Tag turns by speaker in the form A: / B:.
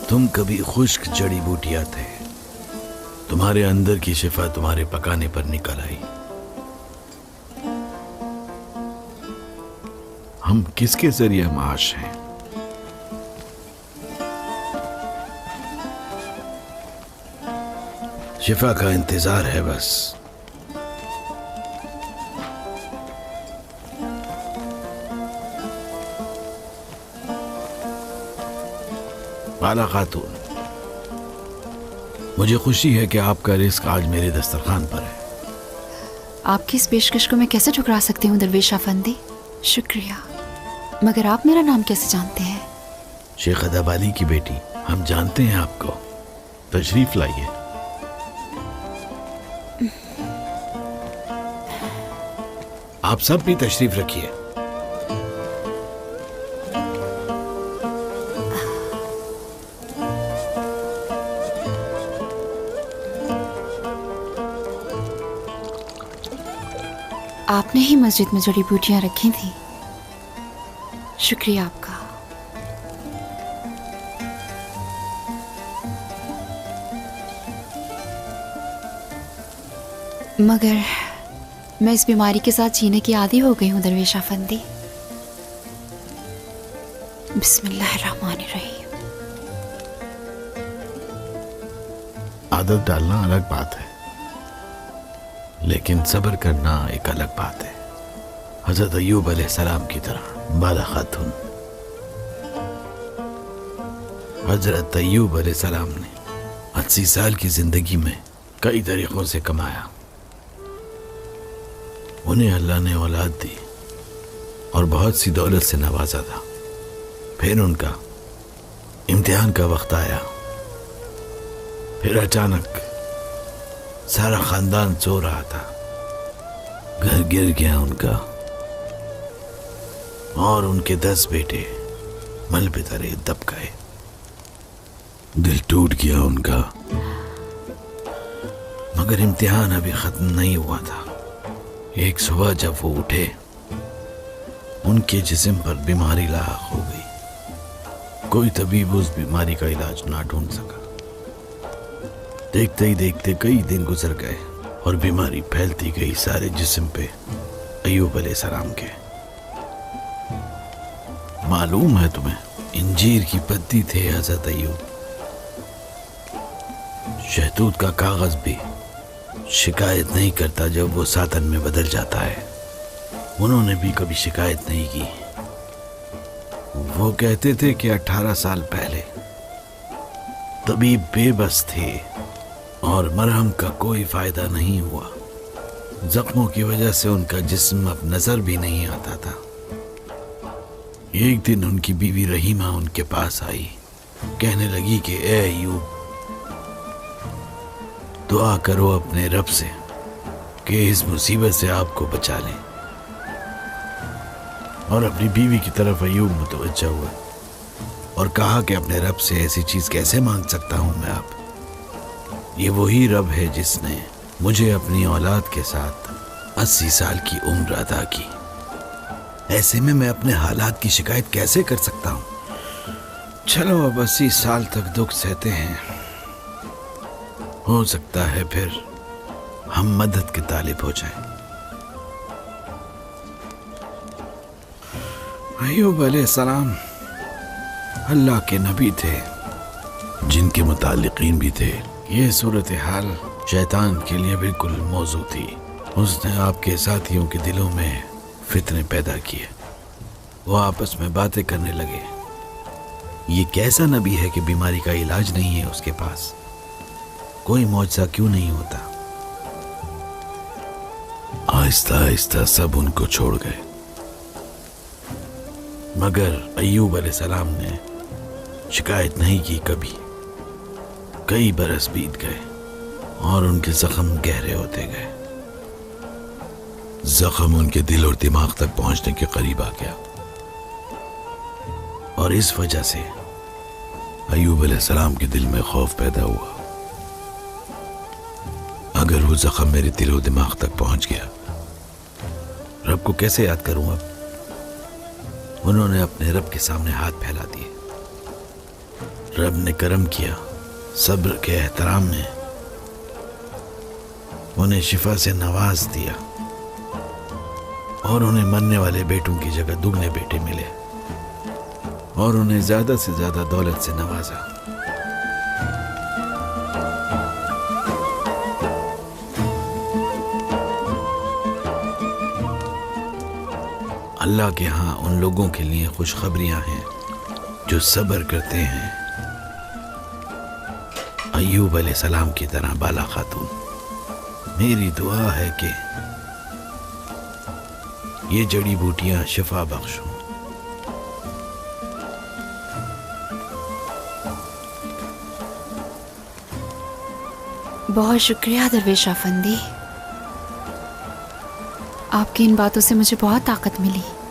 A: تم کبھی خشک جڑی بوٹیاں تھے، تمہارے اندر کی شفا تمہارے پکانے پر نکل آئی۔ ہم کس کے ذریعے معاش ہیں؟ شفا کا انتظار ہے بس۔ بالا خاتون، مجھے خوشی ہے کہ آپ کا رزق آج میرے دسترخوان پر ہے۔
B: آپ کی اس پیشکش کو میں کیسے ٹھکرا سکتی ہوں درویش افندی؟ شکریہ، مگر آپ میرا نام کیسے جانتے ہیں؟
A: شیخ ادب علی کی بیٹی، ہم جانتے ہیں آپ کو۔ تشریف لائیے۔ آپ سب بھی تشریف رکھیے۔
B: آپ نے ہی مسجد میں جڑی بوٹیاں رکھی تھیں، شکریہ آپ کا۔ مگر میں اس بیماری کے ساتھ جینے کی عادی ہو گئی ہوں درویش افندی۔ بسم اللہ الرحمن الرحیم۔
A: عادت ڈالنا الگ بات ہے، لیکن صبر کرنا ایک الگ بات ہے۔ حضرت ایوب علیہ السلام کی طرح بالا خاتون، حضرت ایوب علیہ السلام نے 80 سال کی زندگی میں کئی طریقوں سے کمایا۔ انہیں اللہ نے اولاد دی اور بہت سی دولت سے نوازا تھا۔ پھر ان کا امتحان کا وقت آیا، پھر اچانک سارا خاندان سو رہا تھا، گھر گر گیا ان کا، اور ان کے 10 بیٹے مل پہ ترے دب گئے۔ دل ٹوٹ گیا ان کا، مگر امتحان ابھی ختم نہیں ہوا تھا۔ ایک صبح جب وہ اٹھے، ان کے جسم پر بیماری لاحق ہو گئی۔ کوئی طبیب اس بیماری کا علاج نہ ڈھونڈ سکا۔ دیکھتے ہی دیکھتے کئی دن گزر گئے اور بیماری پھیلتی گئی سارے جسم پہ ایوب علیہ السلام کے۔ معلوم ہے تمہیں، انجیر کی پتی تھے حضرت ایوب۔ شہتوت کا کاغذ بھی شکایت نہیں کرتا جب وہ ساتن میں بدل جاتا ہے۔ انہوں نے بھی کبھی شکایت نہیں کی۔ وہ کہتے تھے کہ 18 سال پہلے طبیب بے بس تھے اور مرہم کا کوئی فائدہ نہیں ہوا۔ زخموں کی وجہ سے ان کا جسم اب نظر بھی نہیں آتا تھا۔ ایک دن ان کی بیوی رحیمہ ان کے پاس آئی، کہنے لگی کہ اے ایوب، دعا کرو اپنے رب سے کہ اس مصیبت سے آپ کو بچا لیں۔ اور اپنی بیوی کی طرف ایوب متوجہ ہوا اور کہا کہ اپنے رب سے ایسی چیز کیسے مانگ سکتا ہوں میں اب؟ یہ وہی رب ہے جس نے مجھے اپنی اولاد کے ساتھ 80 سال کی عمر عطا کی۔ ایسے میں اپنے حالات کی شکایت کیسے کر سکتا ہوں؟ چلو اب 80 سال تک دکھ سہتے ہیں، ہو سکتا ہے پھر ہم مدد کے طالب ہو جائیں۔ ایوب علیہ السلام اللہ کے نبی تھے، جن کے متعلقین بھی تھے۔ یہ صورتحال شیطان کے لیے بالکل موزوں تھی۔ اس نے آپ کے ساتھیوں کے دلوں میں فتنے پیدا کیے۔ وہ آپس میں باتیں کرنے لگے، یہ کیسا نبی ہے کہ بیماری کا علاج نہیں ہے اس کے پاس؟ کوئی معجزہ کیوں نہیں ہوتا؟ آہستہ آہستہ سب ان کو چھوڑ گئے، مگر ایوب علیہ السلام نے شکایت نہیں کی کبھی۔ کئی برس بیت گئے اور ان کے زخم گہرے ہوتے گئے۔ زخم ان کے دل اور دماغ تک پہنچنے کے قریب آ گیا، اور اس وجہ سے ایوب علیہ السلام کے دل میں خوف پیدا ہوا۔ اگر وہ زخم میرے دل و دماغ تک پہنچ گیا، رب کو کیسے یاد کروں اب؟ انہوں نے اپنے رب کے سامنے ہاتھ پھیلا دیے۔ رب نے کرم کیا، صبر کے احترام نے انہیں شفا سے نواز دیا اور انہیں مرنے والے بیٹوں کی جگہ دگنے بیٹے ملے اور انہیں زیادہ سے زیادہ دولت سے نوازا۔ اللہ کے ہاں ان لوگوں کے لیے خوشخبریاں ہیں جو صبر کرتے ہیں، ایوب علیہ السلام کی طرح بالا خاتون۔ میری دعا ہے کہ یہ جڑی بوٹیاں شفا بخش ہوں۔
B: بہت شکریہ درویش افندی، آپ کی ان باتوں سے مجھے بہت طاقت ملی۔